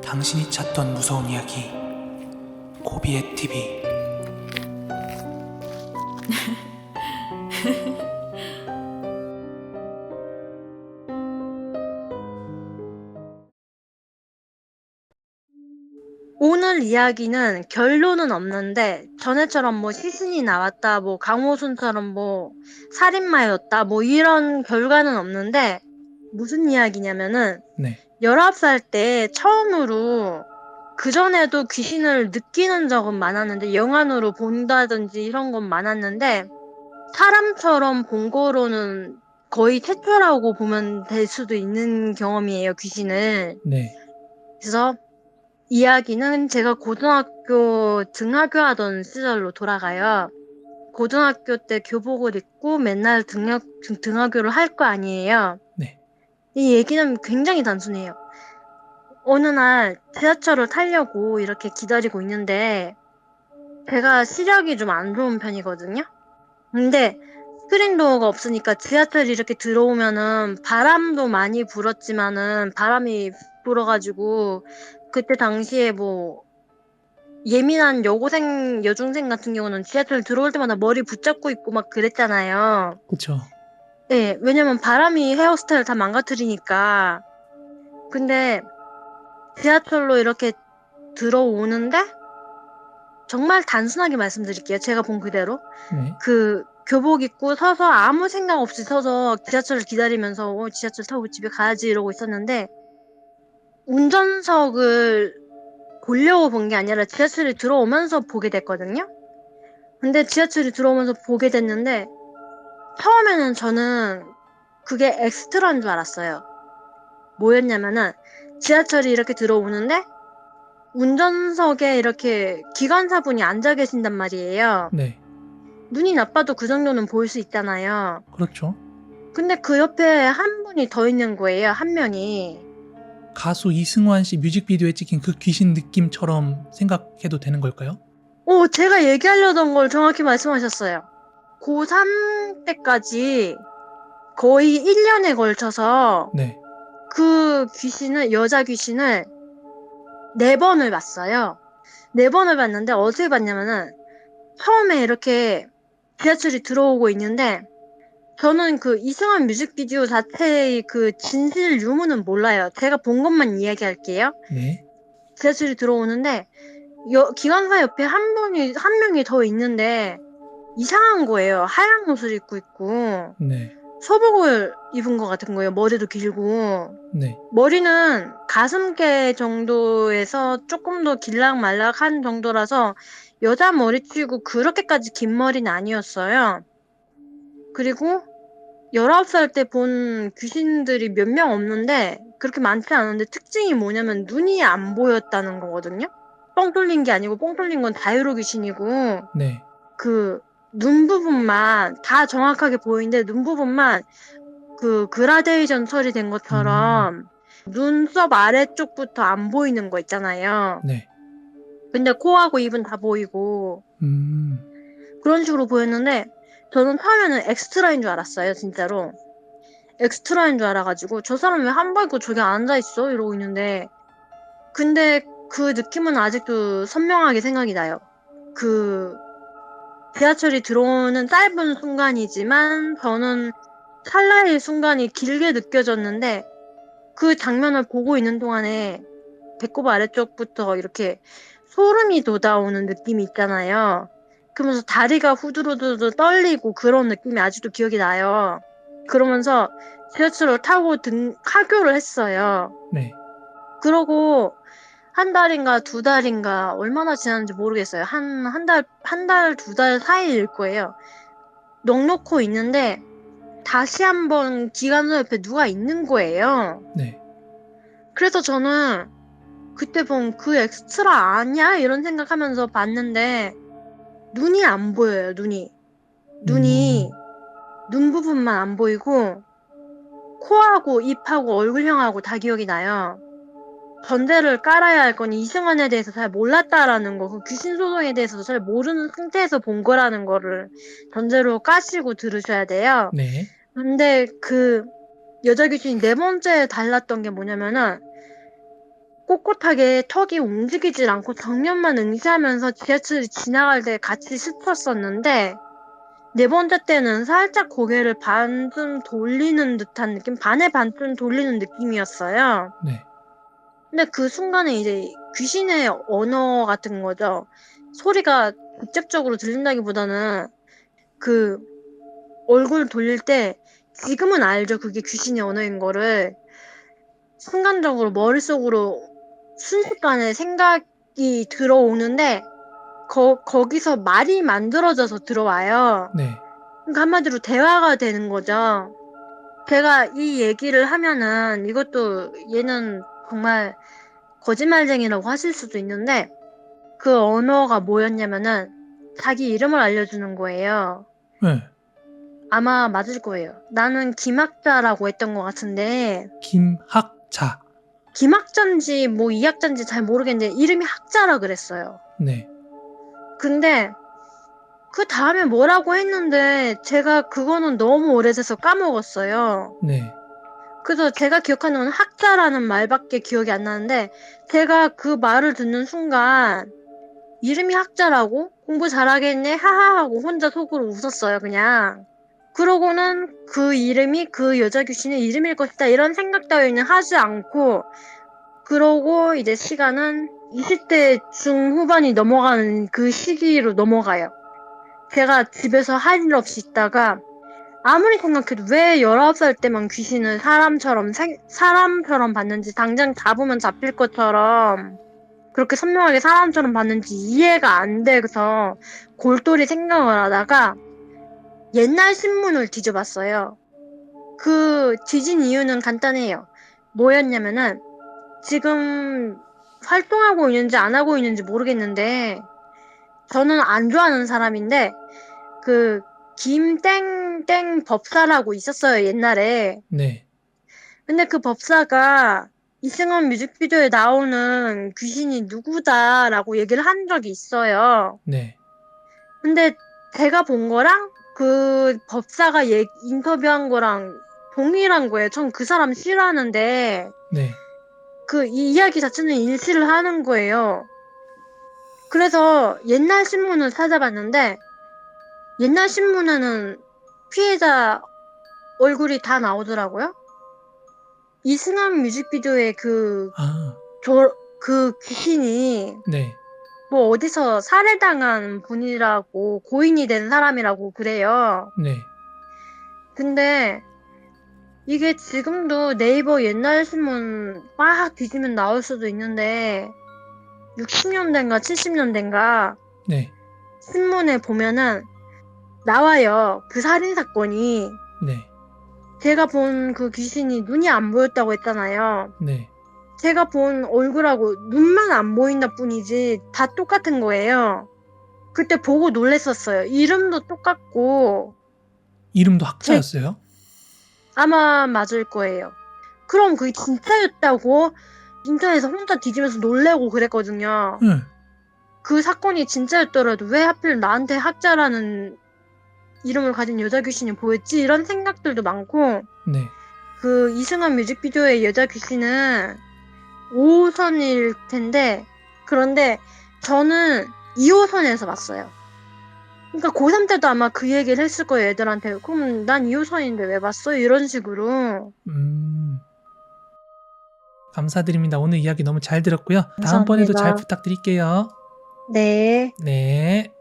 당신이 찾던 무서운 이야기 고비의 TV. 오늘 이야기는 결론은 없는데 전에처럼 뭐 시신이 나왔다, 뭐 강호순처럼 뭐 살인마였다, 뭐 이런 결과는 없는데 무슨 이야기냐면은 네. 19살 때 처음으로 그전에도 귀신을 느끼는 적은 많았는데 영화으로 본다든지 이런 건 많았는데 사람처럼 본 거로는 거의 최초라고 보면 될 수도 있는 경험이에요, 귀신을. 네. 그래서 이야기는 제가 고등학교 등하교하던 시절로 돌아가요. 고등학교 때 교복을 입고 맨날 등하교를 할 거 아니에요. 네. 이 얘기는 굉장히 단순해요. 어느 날 지하철을 타려고 이렇게 기다리고 있는데 제가 시력이 좀 안 좋은 편이거든요. 근데 스크린도어가 없으니까 지하철이 이렇게 들어오면은 바람도 많이 불었지만은 바람이 불어가지고 그때 당시에 뭐 예민한 여중생 같은 경우는 지하철 들어올 때마다 머리 붙잡고 있고 막 그랬잖아요. 그쵸. 네, 왜냐면 바람이 헤어스타일 다 망가뜨리니까. 근데 지하철로 이렇게 들어오는데 정말 단순하게 말씀드릴게요. 제가 본 그대로. 네. 그 교복 입고 서서 아무 생각 없이 서서 지하철을 기다리면서 지하철 타고 집에 가야지 이러고 있었는데 운전석을 보려고 본 게 아니라 지하철이 들어오면서 보게 됐거든요. 근데 지하철이 들어오면서 보게 됐는데 처음에는 저는 그게 엑스트라인 줄 알았어요. 뭐였냐면은 지하철이 이렇게 들어오는데 운전석에 이렇게 기관사분이 앉아 계신단 말이에요. 네. 눈이 나빠도 그 정도는 보일 수 있잖아요. 그렇죠. 근데 그 옆에 한 분이 더 있는 거예요. 한 명이. 가수 이승환 씨 뮤직비디오에 찍힌 그 귀신 느낌처럼 생각해도 되는 걸까요? 제가 얘기하려던 걸 정확히 말씀하셨어요. 고3 때까지 거의 1년에 걸쳐서 네. 그 여자 귀신을 4번을 봤어요. 4번을 봤는데 어떻게 봤냐면은 처음에 이렇게 지하철이 들어오고 있는데 저는 그 이승환 뮤직비디오 자체의 그 진실 유무는 몰라요. 제가 본 것만 이야기할게요. 네. 지하철이 들어오는데 기관사 옆에 한 명이 더 있는데 이상한 거예요. 하얀 옷을 입고 있고 네. 소복을 입은 것 같은 거예요. 머리도 길고. 네. 머리는 가슴께 정도에서 조금 더 길락말락한 정도라서 여자 머리치고 그렇게까지 긴 머리는 아니었어요. 그리고 19살 때 본 귀신들이 몇 명 없는데 그렇게 많지 않은데 특징이 뭐냐면 눈이 안 보였다는 거거든요. 뻥 뚫린 게 아니고 뻥 뚫린 건 자유로 귀신이고 네. 그 눈 부분만 다 정확하게 보이는데 눈 부분만 그 그라데이션 처리된 것처럼 눈썹 아래쪽부터 안 보이는 거 있잖아요. 네. 근데 코하고 입은 다 보이고 음. 그런 식으로 보였는데 저는 처음에는 엑스트라인 줄 알았어요, 진짜로. 엑스트라인 줄 알아가지고 저 사람 왜 한복 입고 저기 앉아있어? 이러고 있는데 근데 그 느낌은 아직도 선명하게 생각이 나요. 그 지하철이 들어오는 짧은 순간이지만 저는 찰나의 순간이 길게 느껴졌는데 그 장면을 보고 있는 동안에 배꼽 아래쪽부터 이렇게 소름이 돋아오는 느낌이 있잖아요. 그러면서 다리가 후두루두루 떨리고 그런 느낌이 아직도 기억이 나요. 그러면서 지하철을 타고 하교를 했어요. 네. 그러고 한 달인가 두 달인가 얼마나 지났는지 모르겠어요. 한 달, 두 달 사이일 거예요. 넋놓고 있는데 다시 한번 기관사 옆에 누가 있는 거예요. 네. 그래서 저는 그때 본 그 엑스트라 아니야? 이런 생각하면서 봤는데 눈이 안 보여요, 눈이. 눈이 눈 부분만 안 보이고 코하고 입하고 얼굴형하고 다 기억이 나요. 전제를 깔아야 할 건 이승환에 대해서 잘 몰랐다라는 거, 그 귀신 소동에 대해서도 잘 모르는 상태에서 본 거라는 거를 전제로 까시고 들으셔야 돼요. 네. 근데 그 여자 귀신이 4번째 달랐던 게 뭐냐면은 꼿꼿하게 턱이 움직이질 않고 정면만 응시하면서 지하철이 지나갈 때 같이 스쳤었는데 네 번째 때는 살짝 고개를 반쯤 돌리는 듯한 느낌? 반에 반쯤 돌리는 느낌이었어요. 네. 근데 그 순간에 이제 귀신의 언어 같은 거죠. 소리가 직접적으로 들린다기보다는 그 얼굴 돌릴 때 지금은 알죠. 그게 귀신의 언어인 거를. 순간적으로 머릿속으로 순식간에 생각이 들어오는데 거기서 말이 만들어져서 들어와요. 네. 그러니까 한마디로 대화가 되는 거죠. 제가 이 얘기를 하면은 이것도 얘는 정말 거짓말쟁이라고 하실 수도 있는데 그 언어가 뭐였냐면은 자기 이름을 알려주는 거예요. 네. 아마 맞을 거예요. 나는 김학자라고 했던 것 같은데 김학자. 김학자인지 뭐 이학자인지 잘 모르겠는데 이름이 학자라 그랬어요. 네. 근데 그 다음에 뭐라고 했는데 제가 그거는 너무 오래돼서 까먹었어요. 네. 그래서 제가 기억하는 건 학자라는 말밖에 기억이 안 나는데 제가 그 말을 듣는 순간 이름이 학자라고? 공부 잘하겠네? 하하하고 혼자 속으로 웃었어요, 그냥. 그러고는 그 이름이 그 여자 귀신의 이름일 것이다 이런 생각 따위는 하지 않고 그러고 이제 시간은 20대 중후반이 넘어가는 그 시기로 넘어가요. 제가 집에서 할 일 없이 있다가 아무리 생각해도 왜 19살 때만 귀신을 사람처럼 봤는지 당장 잡으면 잡힐 것처럼 그렇게 선명하게 사람처럼 봤는지 이해가 안 돼서 골똘히 생각을 하다가 옛날 신문을 뒤져봤어요. 그 뒤진 이유는 간단해요. 뭐였냐면은 지금 활동하고 있는지 안 하고 있는지 모르겠는데 저는 안 좋아하는 사람인데 그 김땡땡 법사라고 있었어요, 옛날에. 네. 근데 그 법사가 이승원 뮤직비디오에 나오는 귀신이 누구다라고 얘기를 한 적이 있어요. 네. 근데 제가 본 거랑 그 법사가 인터뷰한 거랑 동일한 거예요. 전 그 사람 싫어하는데 네. 그 이 이야기 자체는 일치를 하는 거예요. 그래서 옛날 신문을 찾아봤는데 옛날 신문에는 피해자 얼굴이 다 나오더라고요. 이승환 뮤직비디오의 아. 그 귀신이 네. 뭐 어디서 살해당한 분이라고 고인이 된 사람이라고 그래요. 네. 근데 이게 지금도 네이버 옛날 신문 막 뒤지면 나올 수도 있는데 60년대인가 70년대인가 네. 신문에 보면은 나와요. 그 살인 사건이. 네. 제가 본 그 귀신이 눈이 안 보였다고 했잖아요. 네. 제가 본 얼굴하고 눈만 안 보인다 뿐이지 다 똑같은 거예요. 그때 보고 놀랬었어요. 이름도 똑같고 이름도 제 학자였어요? 아마 맞을 거예요. 그럼 그게 진짜였다고 인터넷에서 혼자 뒤지면서 놀래고 그랬거든요. 네. 그 사건이 진짜였더라도 왜 하필 나한테 학자라는 이름을 가진 여자 귀신이 보였지? 이런 생각들도 많고 네. 그 이승환 뮤직비디오의 여자 귀신은 5호선일 텐데 그런데 저는 2호선에서 봤어요. 그러니까 고3 때도 아마 그 얘기를 했을 거예요, 애들한테. 그럼 난 2호선인데 왜 봤어? 이런 식으로. 감사드립니다. 오늘 이야기 너무 잘 들었고요. 다음번에도 잘 감사합니다. 부탁드릴게요. 네. 네.